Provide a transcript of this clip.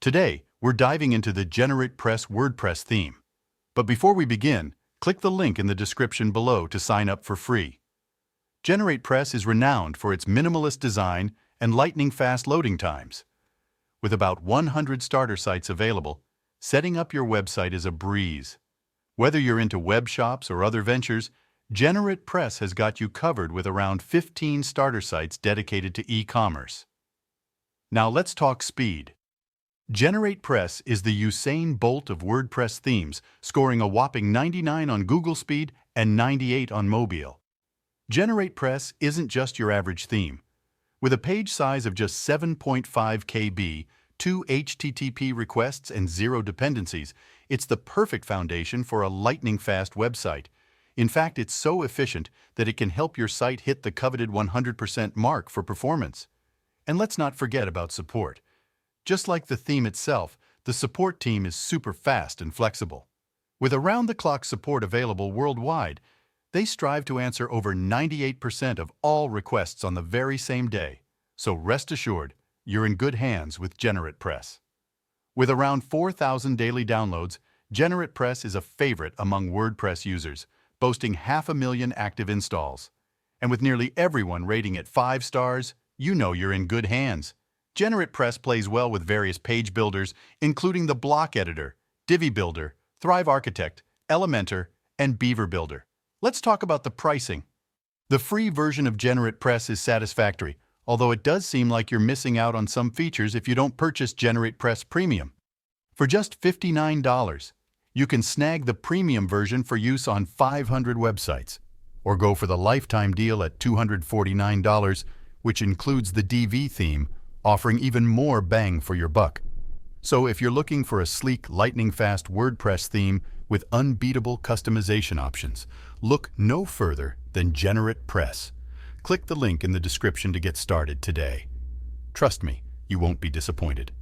Today, we're diving into the GeneratePress WordPress theme. But before we begin, click the link in the description below to sign up for free. GeneratePress is renowned for its minimalist design and lightning-fast loading times. With about 100 starter sites available, setting up your website is a breeze. Whether you're into web shops or other ventures, GeneratePress has got you covered with around 15 starter sites dedicated to e-commerce. Now let's talk speed. GeneratePress is the Usain Bolt of WordPress themes, scoring a whopping 99 on Google Speed and 98 on Mobile. GeneratePress isn't just your average theme. With a page size of just 7.5 KB, 2 HTTP requests, and 0 dependencies, it's the perfect foundation for a lightning-fast website. In fact, it's so efficient that it can help your site hit the coveted 100% mark for performance. And let's not forget about support. Just like the theme itself, the support team is super fast and flexible. With around-the-clock support available worldwide, they strive to answer over 98% of all requests on the very same day. So rest assured, you're in good hands with GeneratePress. With around 4,000 daily downloads, GeneratePress is a favorite among WordPress users, boasting 500,000 active installs. And with nearly everyone rating it 5 stars, you know you're in good hands. GeneratePress plays well with various page builders, including the Block Editor, Divi Builder, Thrive Architect, Elementor, and Beaver Builder. Let's talk about the pricing. The free version of GeneratePress is satisfactory, although it does seem like you're missing out on some features if you don't purchase GeneratePress Premium. For just $59, you can snag the premium version for use on 500 websites, or go for the lifetime deal at $249, which includes the DV theme, offering even more bang for your buck. So if you're looking for a sleek, lightning-fast WordPress theme with unbeatable customization options, look no further than GeneratePress. Click the link in the description to get started today. Trust me, you won't be disappointed.